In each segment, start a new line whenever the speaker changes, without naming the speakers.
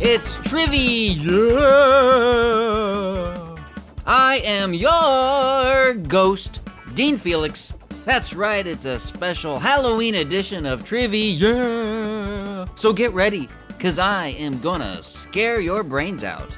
It's TRIVI-yeah! I am your ghost, Dean Felix. That's right, it's a special Halloween edition of TRIVI-yeah! So get ready, cause I am gonna scare your brains out.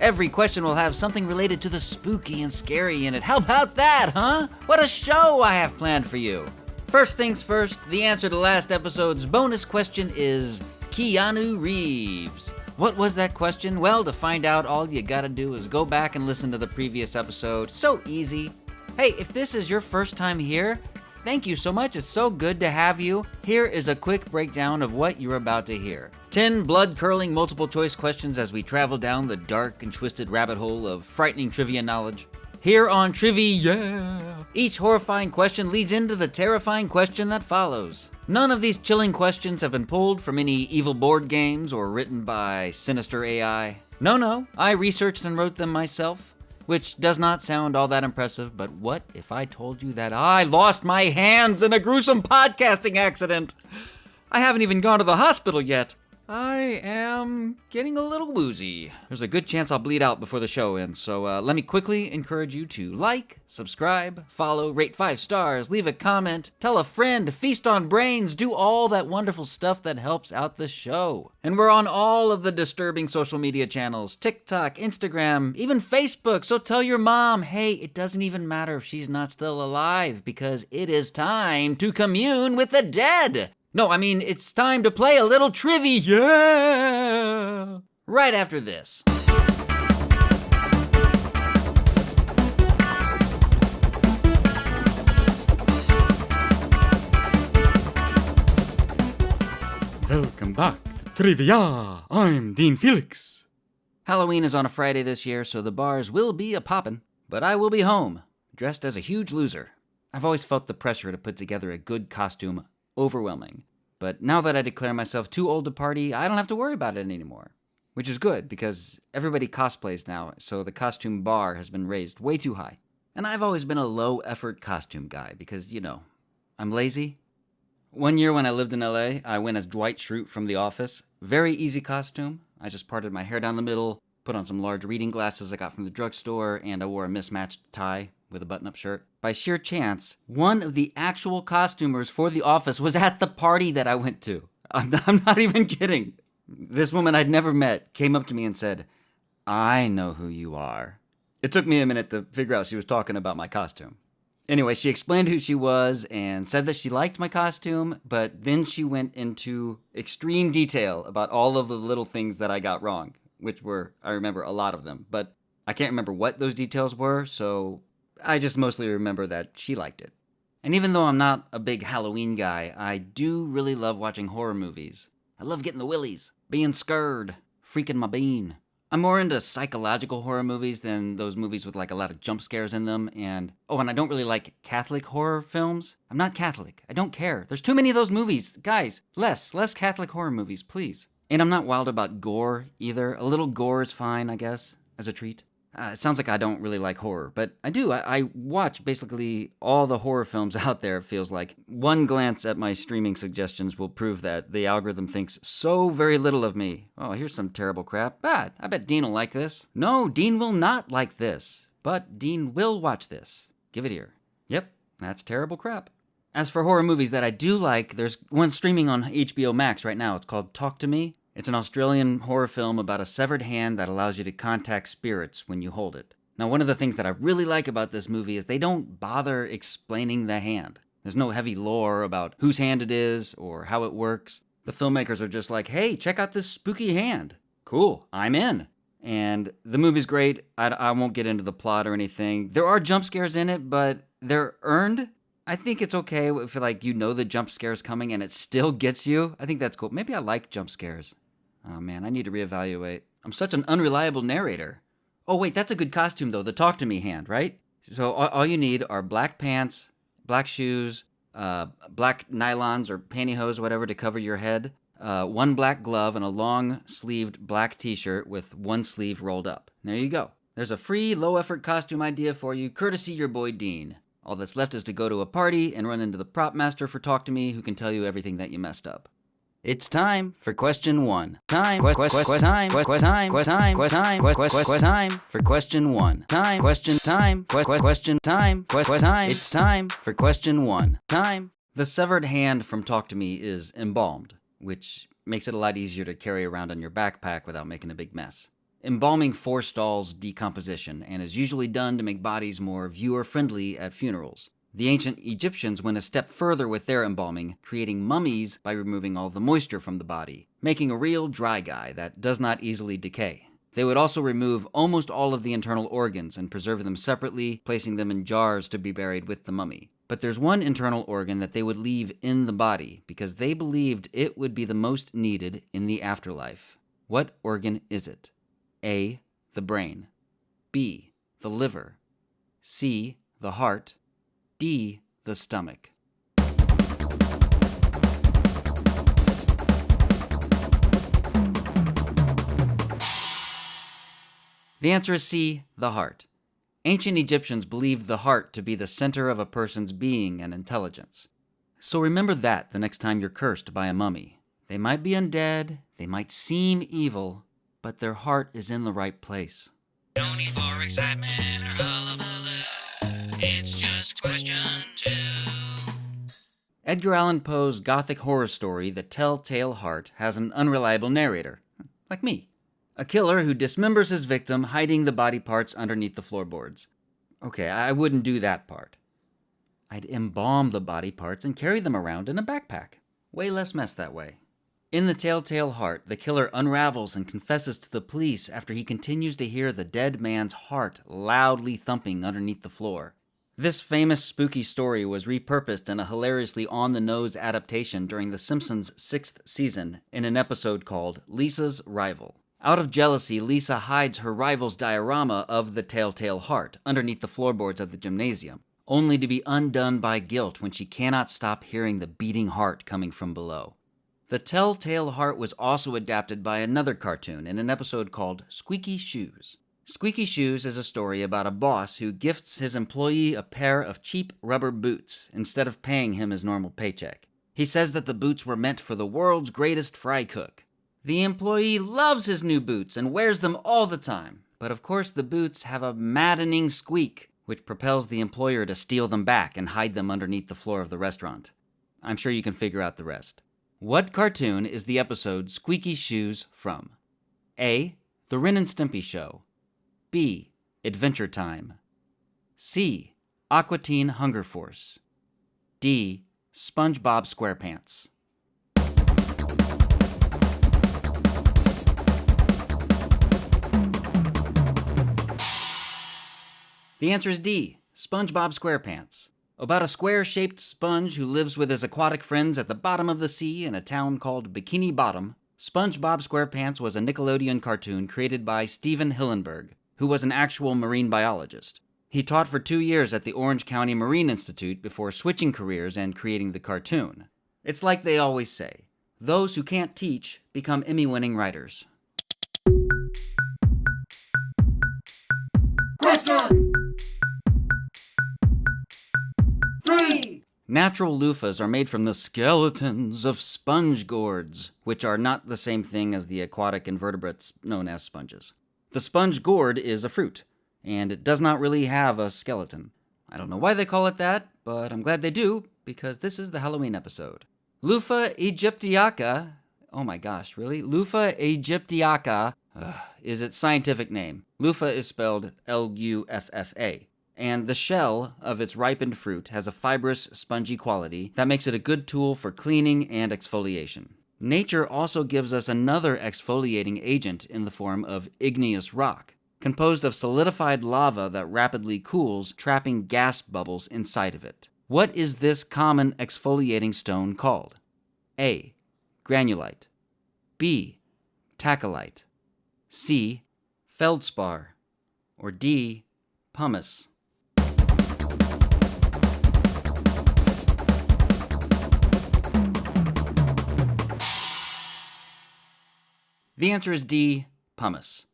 Every question will have something related to the spooky and scary in it. How about that, huh? What a show I have planned for you. First things first, the answer to last episode's bonus question is Keanu Reeves. What was that question? Well, to find out, all you gotta do is go back and listen to the previous episode. So easy. Hey, if this is your first time here, thank you so much. It's so good to have you. Here is a quick breakdown of what you're about to hear. 10 blood-curdling multiple-choice questions as we travel down the dark and twisted rabbit hole of frightening trivia knowledge. Here on TRIVI-yeah! Each horrifying question leads into the terrifying question that follows. None of these chilling questions have been pulled from any evil board games or written by sinister AI. No, I researched and wrote them myself, which does not sound all that impressive, but what if I told you that I lost my hands in a gruesome podcasting accident? I haven't even gone to the hospital yet. I am getting a little woozy. There's a good chance I'll bleed out before the show ends, so let me quickly encourage you to like, subscribe, follow, rate 5 stars, leave a comment, tell a friend, feast on brains, do all that wonderful stuff that helps out the show. And we're on all of the disturbing social media channels, TikTok, Instagram, even Facebook, so tell your mom, hey, it doesn't even matter if she's not still alive, because it is time to commune with the dead. No, I mean, it's time to play a little TRIVI-yeah! Right after this.
Welcome back to TRIVI-yeah! I'm Dean Felix.
Halloween is on a Friday this year, so the bars will be a-poppin', but I will be home, dressed as a huge loser. I've always felt the pressure to put together a good costume overwhelming. But now that I declare myself too old to party, I don't have to worry about it anymore. Which is good, because everybody cosplays now, so the costume bar has been raised way too high. And I've always been a low-effort costume guy, because, you know, I'm lazy. One year when I lived in LA, I went as Dwight Schrute from The Office. Very easy costume. I just parted my hair down the middle, put on some large reading glasses I got from the drugstore, and I wore a mismatched tie with a button-up shirt. By sheer chance, one of the actual costumers for The Office was at the party that I went to. I'm not even kidding. This woman I'd never met came up to me and said, "I know who you are." It took me a minute to figure out she was talking about my costume. Anyway, she explained who she was and said that she liked my costume, but then she went into extreme detail about all of the little things that I got wrong, which were, I remember a lot of them, but I can't remember what those details were, so I just mostly remember that she liked it. And even though I'm not a big Halloween guy, I do really love watching horror movies. I love getting the willies, being scared, freaking my bean. I'm more into psychological horror movies than those movies with like a lot of jump scares in them, and I don't really like Catholic horror films. I'm not Catholic. I don't care. There's too many of those movies. Guys, less Catholic horror movies, please. And I'm not wild about gore either. A little gore is fine, I guess, as a treat. It sounds like I don't really like horror, but I do. I watch basically all the horror films out there, it feels like. One glance at my streaming suggestions will prove that the algorithm thinks so very little of me. Oh, here's some terrible crap. I bet Dean will like this. No, Dean will not like this, but Dean will watch this. Give it here. Yep, that's terrible crap. As for horror movies that I do like, there's one streaming on HBO Max right now. It's called Talk to Me. It's an Australian horror film about a severed hand that allows you to contact spirits when you hold it. Now, one of the things that I really like about this movie is they don't bother explaining the hand. There's no heavy lore about whose hand it is or how it works. The filmmakers are just like, hey, check out this spooky hand. Cool, I'm in. And the movie's great. I won't get into the plot or anything. There are jump scares in it, but they're earned. I think it's okay if you know the jump scare's coming and it still gets you. I think that's cool. Maybe I like jump scares. Oh man, I need to reevaluate. I'm such an unreliable narrator. Oh wait, that's a good costume though, the talk to me hand, right? So all you need are black pants, black shoes, black nylons or pantyhose, whatever, to cover your head, one black glove, and a long-sleeved black t-shirt with one sleeve rolled up. There you go. There's a free, low-effort costume idea for you, courtesy your boy Dean. All that's left is to go to a party and run into the prop master for Talk to Me, who can tell you everything that you messed up. It's time for question one. Time for question one. It's time for question one. Time. The severed hand from Talk to Me is embalmed, which makes it a lot easier to carry around on your backpack without making a big mess. Embalming forestalls decomposition and is usually done to make bodies more viewer-friendly at funerals. The ancient Egyptians went a step further with their embalming, creating mummies by removing all the moisture from the body, making a real dry guy that does not easily decay. They would also remove almost all of the internal organs and preserve them separately, placing them in jars to be buried with the mummy. But there's one internal organ that they would leave in the body because they believed it would be the most needed in the afterlife. What organ is it? A. The brain. B. The liver. C. The heart. D. The stomach. The answer is C. The heart. Ancient Egyptians believed the heart to be the center of a person's being and intelligence. So remember that the next time you're cursed by a mummy. They might be undead, they might seem evil, but their heart is in the right place.
No need for excitement or hullabaloo. It's just question two.
Edgar Allan Poe's gothic horror story, The Telltale Heart, has an unreliable narrator, like me. A killer who dismembers his victim, hiding the body parts underneath the floorboards. Okay, I wouldn't do that part. I'd embalm the body parts and carry them around in a backpack. Way less mess that way. In The Telltale Heart, the killer unravels and confesses to the police after he continues to hear the dead man's heart loudly thumping underneath the floor. This famous spooky story was repurposed in a hilariously on-the-nose adaptation during The Simpsons' 6th season in an episode called Lisa's Rival. Out of jealousy, Lisa hides her rival's diorama of the Telltale Heart underneath the floorboards of the gymnasium, only to be undone by guilt when she cannot stop hearing the beating heart coming from below. The Telltale Heart was also adapted by another cartoon in an episode called Squeaky Shoes. Squeaky Shoes is a story about a boss who gifts his employee a pair of cheap rubber boots instead of paying him his normal paycheck. He says that the boots were meant for the world's greatest fry cook. The employee loves his new boots and wears them all the time, but of course the boots have a maddening squeak, which propels the employer to steal them back and hide them underneath the floor of the restaurant. I'm sure you can figure out the rest. What cartoon is the episode Squeaky Shoes from? A. The Ren and Stimpy Show. B. Adventure Time. C. Aqua Teen Hunger Force. D. SpongeBob SquarePants. The answer is D. SpongeBob SquarePants. About a square-shaped sponge who lives with his aquatic friends at the bottom of the sea in a town called Bikini Bottom, SpongeBob SquarePants was a Nickelodeon cartoon created by Steven Hillenburg, who was an actual marine biologist. He taught for 2 years at the Orange County Marine Institute before switching careers and creating the cartoon. It's like they always say, those who can't teach become Emmy-winning writers. Question 3! Natural loofahs are made from the skeletons of sponge gourds, which are not the same thing as the aquatic invertebrates known as sponges. The sponge gourd is a fruit, and it does not really have a skeleton. I don't know why they call it that, but I'm glad they do, because this is the Halloween episode. Loofah aegyptiaca, oh my gosh, really? Loofah aegyptiaca is its scientific name. Loofah is spelled L-U-F-F-A. And the shell of its ripened fruit has a fibrous, spongy quality that makes it a good tool for cleaning and exfoliation. Nature also gives us another exfoliating agent in the form of igneous rock, composed of solidified lava that rapidly cools, trapping gas bubbles inside of it. What is this common exfoliating stone called? A. Granulite. B. Tacholite. C. Feldspar. Or D. Pumice. The answer is D. Pumice.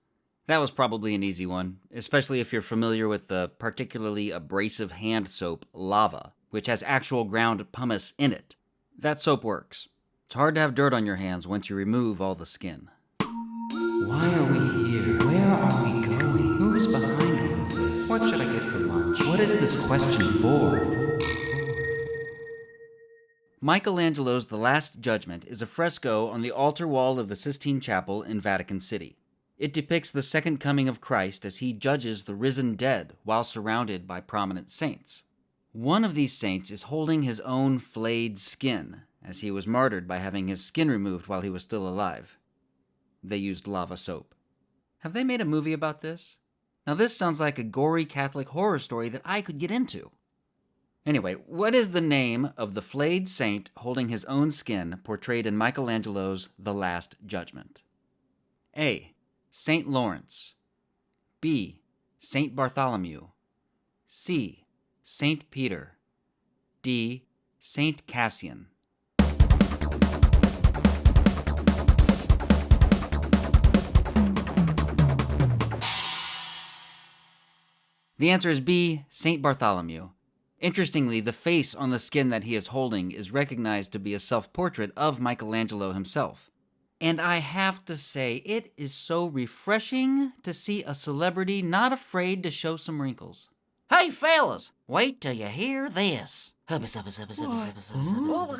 That was probably an easy one, especially if you're familiar with the particularly abrasive hand soap Lava, which has actual ground pumice in it. That soap works. It's hard to have dirt on your hands once you remove all the skin. Why are we here? Where are we going? Who is behind all of this? What should I get for lunch? What is this question for? Michelangelo's The Last Judgment is a fresco on the altar wall of the Sistine Chapel in Vatican City. It depicts the second coming of Christ as he judges the risen dead while surrounded by prominent saints. One of these saints is holding his own flayed skin, as he was martyred by having his skin removed while he was still alive. They used lava soap. Have they made a movie about this? Now this sounds like a gory Catholic horror story that I could get into. Anyway, what is the name of the flayed saint holding his own skin portrayed in Michelangelo's The Last Judgment? A. Saint Lawrence. B. Saint Bartholomew. C. Saint Peter. D. Saint Cassian. The answer is B. Saint Bartholomew. Interestingly, the face on the skin that he is holding is recognized to be a self-portrait of Michelangelo himself. And I have to say, it is so refreshing to see a celebrity not afraid to show some wrinkles.
Hey, fellas, wait till you hear this. Oh my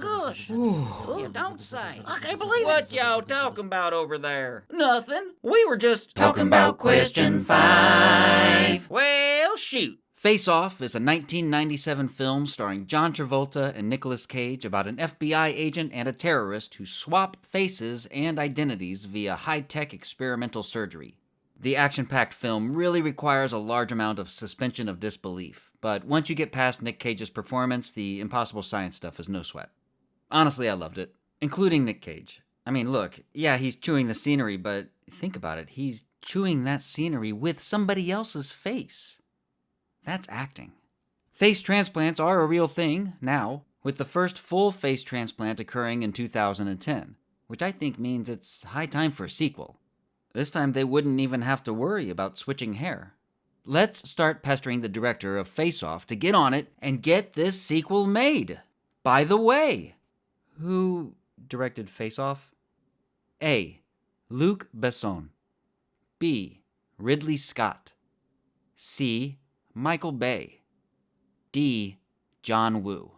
gosh. Oh, don't say. I can't believe it.
What y'all talking about over there?
Nothing. We were just
Talking about question 5. Well, shoot. Face Off is a 1997 film starring John Travolta and Nicolas Cage about an FBI agent and a terrorist who swap faces and identities via high-tech experimental surgery. The action-packed film really requires a large amount of suspension of disbelief, but once you get past Nick Cage's performance, the impossible science stuff is no sweat. Honestly, I loved it, including Nick Cage. I mean, look, yeah, he's chewing the scenery, but think about it, he's chewing that scenery with somebody else's face. That's acting. Face transplants are a real thing now, with the first full face transplant occurring in 2010, which I think means it's high time for a sequel. This time they wouldn't even have to worry about switching hair. Let's start pestering the director of Face Off to get on it and get this sequel made. By the way, who directed Face Off? A. Luc Besson. B. Ridley Scott. C. Michael Bay. D. John Woo.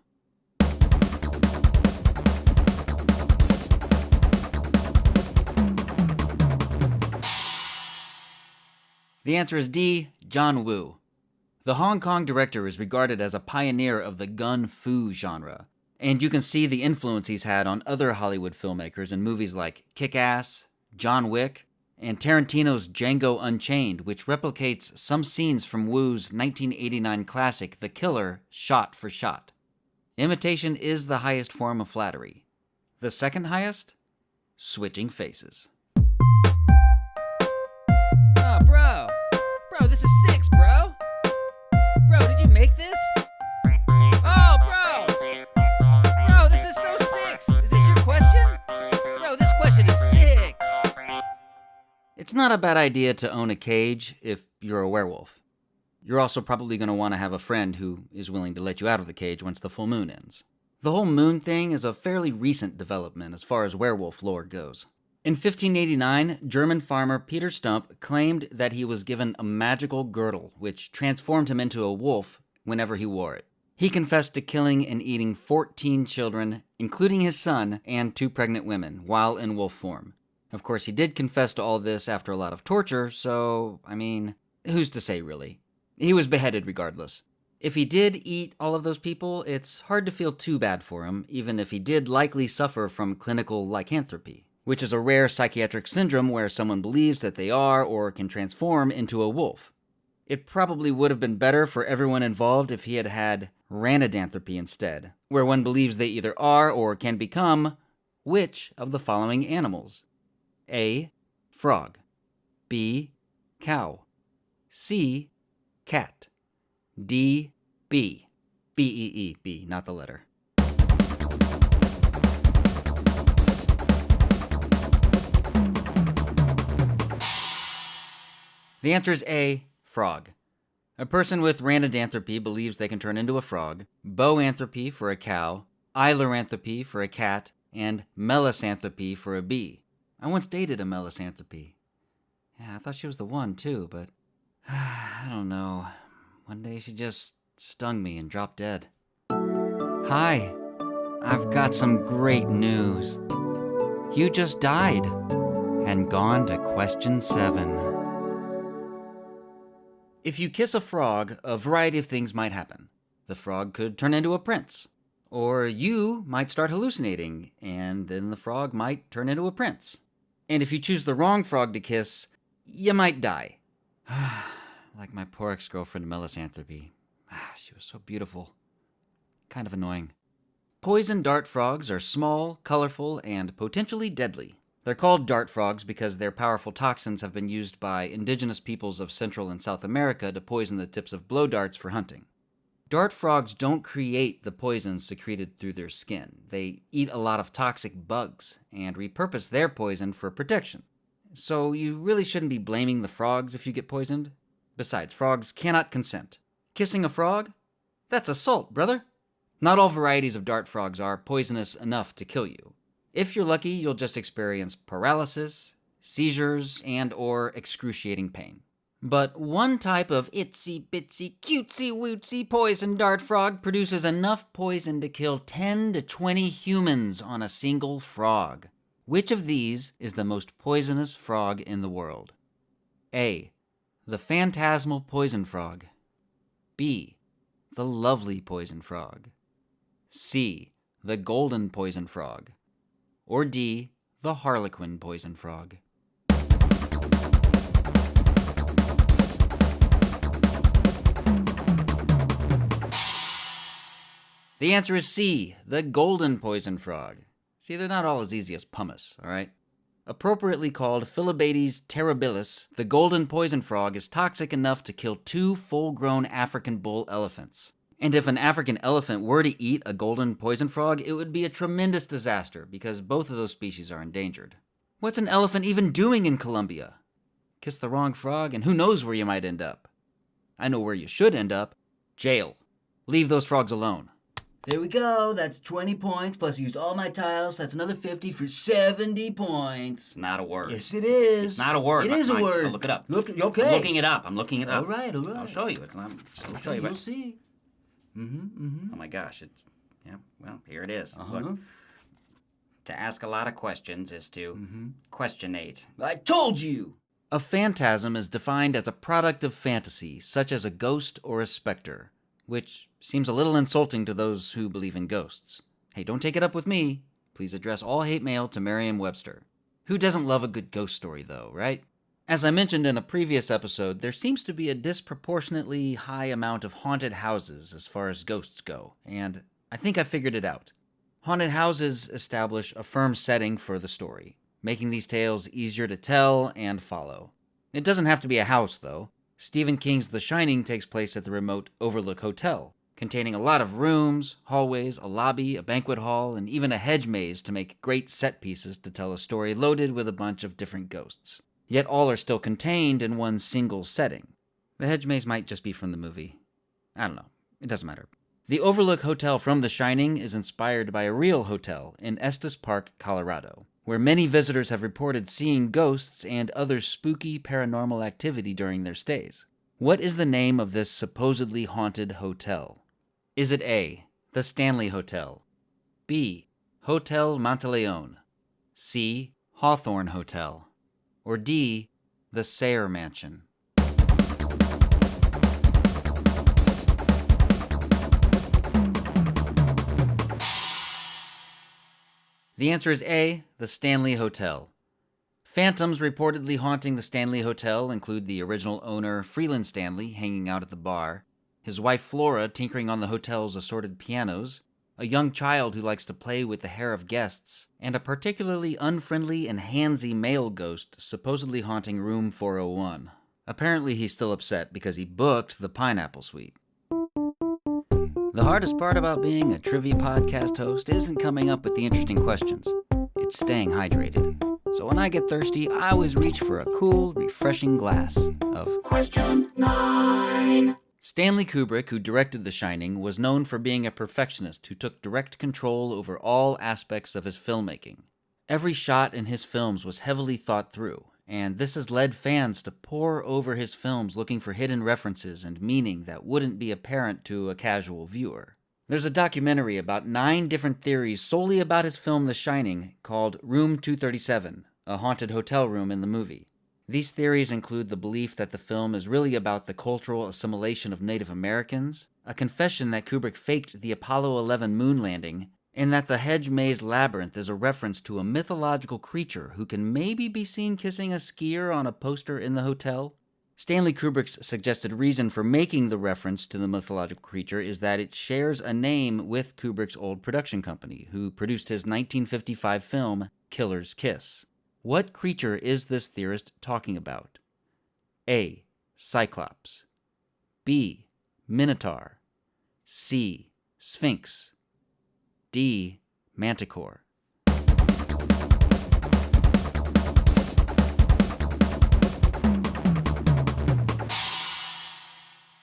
The answer is D. John Woo. The Hong Kong director is regarded as a pioneer of the gun fu genre, and you can see the influence he's had on other Hollywood filmmakers in movies like Kick-Ass, John Wick, and Tarantino's Django Unchained, which replicates some scenes from Woo's 1989 classic The Killer, shot for shot. Imitation is the highest form of flattery. The second highest? Switching faces.
Oh, bro. Bro, this is 6, bro. Bro, did you make this? Oh, bro. Bro, this is so 6. Is this your question? Bro, this question is 6.
It's not a bad idea to own a cage if you're a werewolf. You're also probably going to want to have a friend who is willing to let you out of the cage once the full moon ends. The whole moon thing is a fairly recent development as far as werewolf lore goes. In 1589, German farmer Peter Stump claimed that he was given a magical girdle, which transformed him into a wolf whenever he wore it. He confessed to killing and eating 14 children, including his son and 2 pregnant women, while in wolf form. Of course, he did confess to all this after a lot of torture, so, I mean, who's to say, really? He was beheaded regardless. If he did eat all of those people, it's hard to feel too bad for him, even if he did likely suffer from clinical lycanthropy, which is a rare psychiatric syndrome where someone believes that they are or can transform into a wolf. It probably would have been better for everyone involved if he had had ranidanthropy instead, where one believes they either are or can become which of the following animals? A. Frog. B. Cow. C. Cat. D. Bee. B-E-E, bee, not the letter. The answer is A. Frog. A person with ranidanthropy believes they can turn into a frog, boanthropy for a cow, ailuranthropy for a cat, and melisanthropy for a B. I once dated a melisanthropy. Yeah, I thought she was the one, too, but I don't know. One day she just stung me and dropped dead. Hi, I've got some great news. You just died and gone to question 7. If you kiss a frog, a variety of things might happen. The frog could turn into a prince. Or you might start hallucinating, and then the frog might turn into a prince. And if you choose the wrong frog to kiss, you might die. Like my poor ex-girlfriend Melisanthropy. She was so beautiful. Kind of annoying. Poison dart frogs are small, colorful, and potentially deadly. They're called dart frogs because their powerful toxins have been used by indigenous peoples of Central and South America to poison the tips of blow darts for hunting. Dart frogs don't create the poisons secreted through their skin. They eat a lot of toxic bugs and repurpose their poison for protection. So you really shouldn't be blaming the frogs if you get poisoned. Besides, frogs cannot consent. Kissing a frog? That's assault, brother. Not all varieties of dart frogs are poisonous enough to kill you. If you're lucky, you'll just experience paralysis, seizures, and/or excruciating pain. But one type of itsy-bitsy, cutesy-wootsy poison dart frog produces enough poison to kill 10 to 20 humans on a single frog. Which of these is the most poisonous frog in the world? A. The phantasmal poison frog. B. The lovely poison frog. C. The golden poison frog. Or D. The harlequin poison frog. The answer is C. The golden poison frog. See, they're not all as easy as pumice, all right? Appropriately called Philobades terribilis, the golden poison frog is toxic enough to kill 2 full-grown African bull elephants. And if an African elephant were to eat a golden poison frog, it would be a tremendous disaster because both of those species are endangered. What's an elephant even doing in Colombia? Kiss the wrong frog, and who knows where you might end up. I know where you should end up. Jail. Leave those frogs alone. There we go. That's 20 points, plus I used all my tiles, so that's another 50 for 70 points. It's not a word.
Yes, it is.
It's not a word.
It is a word.
I'll look it up.
Okay.
I'm looking it up.
All right.
I'll show you. I'll show you.
You'll see.
Oh my gosh, well, here it is. Look, to ask a lot of questions is to questionate.
I told you!
A phantasm is defined as a product of fantasy, such as a ghost or a specter, which seems a little insulting to those who believe in ghosts. Hey, don't take it up with me. Please address all hate mail to Merriam-Webster. Who doesn't love a good ghost story, though, right? As I mentioned in a previous episode, there seems to be a disproportionately high amount of haunted houses as far as ghosts go, and I think I figured it out. Haunted houses establish a firm setting for the story, making these tales easier to tell and follow. It doesn't have to be a house, though. Stephen King's The Shining takes place at the remote Overlook Hotel, containing a lot of rooms, hallways, a lobby, a banquet hall, and even a hedge maze to make great set pieces to tell a story loaded with a bunch of different ghosts. Yet all are still contained in one single setting. The hedge maze might just be from the movie. I don't know. It doesn't matter. The Overlook Hotel from The Shining is inspired by a real hotel in Estes Park, Colorado, where many visitors have reported seeing ghosts and other spooky paranormal activity during their stays. What is the name of this supposedly haunted hotel? Is it A, the Stanley Hotel, B, Hotel Monteleone, C, Hawthorne Hotel, or D, the Sayre Mansion? The answer is A, the Stanley Hotel. Phantoms reportedly haunting the Stanley Hotel include the original owner, Freeland Stanley, hanging out at the bar, his wife Flora tinkering on the hotel's assorted pianos, a young child who likes to play with the hair of guests, and a particularly unfriendly and handsy male ghost supposedly haunting room 401. Apparently he's still upset because he booked the Pineapple Suite. The hardest part about being a trivia podcast host isn't coming up with the interesting questions. It's staying hydrated. So when I get thirsty, I always reach for a cool, refreshing glass of Question 9. Stanley Kubrick, who directed The Shining, was known for being a perfectionist who took direct control over all aspects of his filmmaking. Every shot in his films was heavily thought through, and this has led fans to pore over his films looking for hidden references and meaning that wouldn't be apparent to a casual viewer. There's a documentary about 9 different theories solely about his film The Shining called Room 237, a haunted hotel room in the movie. These theories include the belief that the film is really about the cultural assimilation of Native Americans, a confession that Kubrick faked the Apollo 11 moon landing, and that the hedge maze labyrinth is a reference to a mythological creature who can maybe be seen kissing a skier on a poster in the hotel. Stanley Kubrick's suggested reason for making the reference to the mythological creature is that it shares a name with Kubrick's old production company, who produced his 1955 film Killer's Kiss. What creature is this theorist talking about? A. Cyclops. B. Minotaur. C. Sphinx. D. Manticore.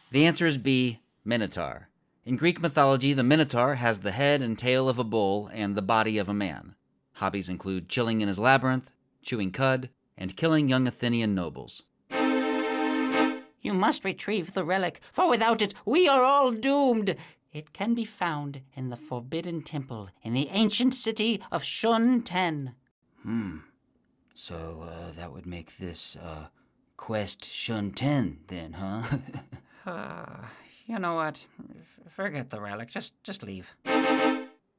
The answer is B. Minotaur. In Greek mythology, the Minotaur has the head and tail of a bull and the body of a man. Hobbies include chilling in his labyrinth, chewing cud, and killing young Athenian nobles.
You must retrieve the relic, for without it we are all doomed. It can be found in the Forbidden Temple in the ancient city of Shun-Ten.
So, that would make this, Quest Shun-Ten, then, huh?
You know what? Forget the relic. Just leave.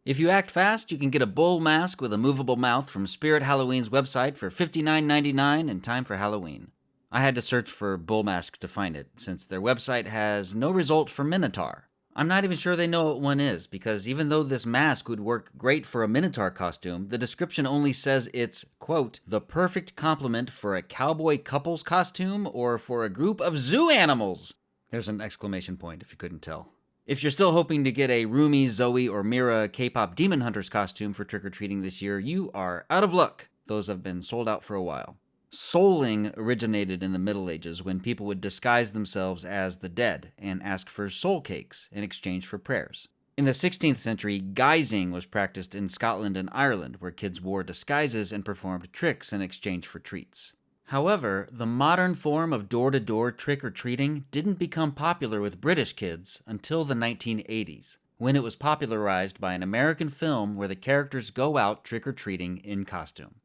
If you act fast, you can get a bull mask with a movable mouth from Spirit Halloween's website for $59.99 in time for Halloween. I had to search for bull mask to find it, since their website has no result for Minotaur. I'm not even sure they know what one is, because even though this mask would work great for a Minotaur costume, the description only says it's, quote, the perfect complement for a cowboy couple's costume or for a group of zoo animals. There's an exclamation point if you couldn't tell. If you're still hoping to get a Rumi, Zoe, or Mira K-pop Demon Hunters costume for trick-or-treating this year, you are out of luck. Those have been sold out for a while. Souling originated in the Middle Ages when people would disguise themselves as the dead and ask for soul cakes in exchange for prayers. In the 16th century, guising was practiced in Scotland and Ireland, where kids wore disguises and performed tricks in exchange for treats. However, the modern form of door-to-door trick-or-treating didn't become popular with British kids until the 1980s, when it was popularized by an American film where the characters go out trick-or-treating in costume.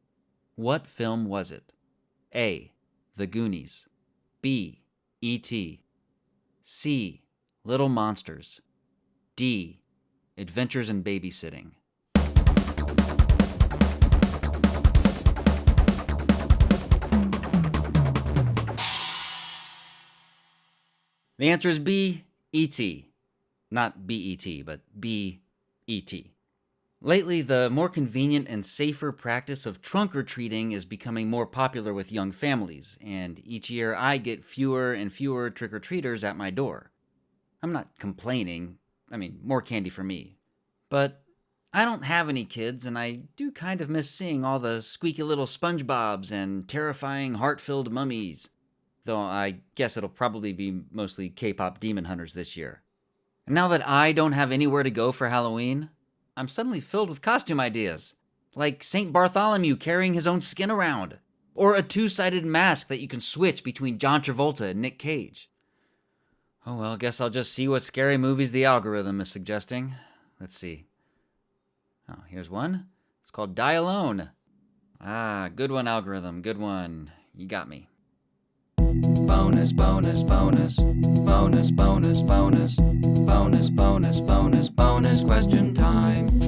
What film was it? A. The Goonies. B. E.T. C. Little Monsters. D. Adventures in Babysitting. The answer is B. E.T. Not B.E.T., but B.E.T. Lately, the more convenient and safer practice of trunk-or-treating is becoming more popular with young families, and each year I get fewer and fewer trick-or-treaters at my door. I'm not complaining. More candy for me. But I don't have any kids, and I do kind of miss seeing all the squeaky little SpongeBobs and terrifying heart-filled mummies. Though I guess it'll probably be mostly K-pop Demon Hunters this year. And now that I don't have anywhere to go for Halloween, I'm suddenly filled with costume ideas. Like St. Bartholomew carrying his own skin around. Or a two-sided mask that you can switch between John Travolta and Nick Cage. Oh well, I guess I'll just see what scary movies the algorithm is suggesting. Let's see. Oh, here's one. It's called Die Alone. Ah, good one, algorithm, good one. You got me. Bonus, bonus, bonus, bonus, bonus, bonus, bonus, bonus, bonus, bonus question time.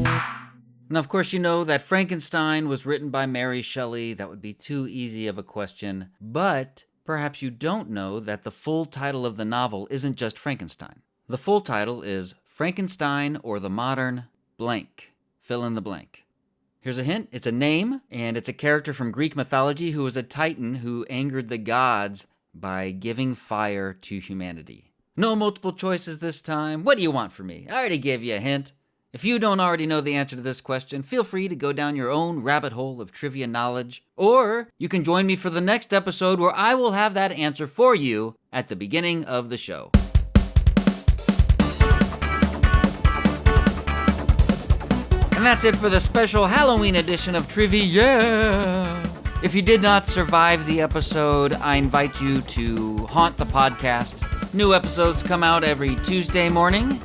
Now, of course, you know that Frankenstein was written by Mary Shelley. That would be too easy of a question. But perhaps you don't know that the full title of the novel isn't just Frankenstein. The full title is Frankenstein or the Modern Blank. Fill in the blank. Here's a hint. It's a name, and it's a character from Greek mythology who was a titan who angered the gods by giving fire to humanity. No multiple choices this time. What do you want from me? I already gave you a hint. If you don't already know the answer to this question, feel free to go down your own rabbit hole of trivia knowledge, or you can join me for the next episode where I will have that answer for you at the beginning of the show. And that's it for the special Halloween edition of TRIVI-yeah. If you did not survive the episode, I invite you to haunt the podcast. New episodes come out every Tuesday morning.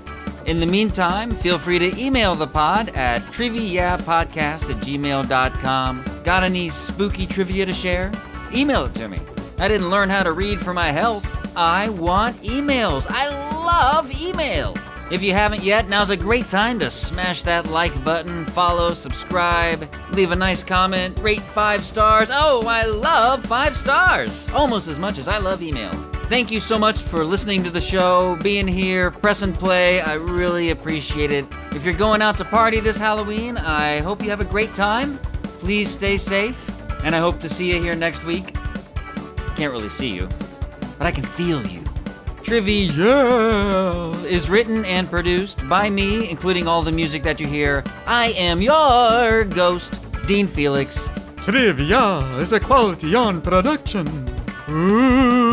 In the meantime, feel free to email the pod at triviaapodcast@gmail.com. Got any spooky trivia to share? Email it to me. I didn't learn how to read for my health. I want emails. I love email. If you haven't yet, now's a great time to smash that like button, follow, subscribe, leave a nice comment, rate 5 stars. Oh, I love 5 stars. Almost as much as I love email. Thank you so much for listening to the show, being here, pressing play. I really appreciate it. If you're going out to party this Halloween, I hope you have a great time. Please stay safe, and I hope to see you here next week. Can't really see you, but I can feel you. TRIVI-yeah is written and produced by me, including all the music that you hear. I am your ghost, Dean Felix.
TRIVI-yeah is a quality on production. Ooh.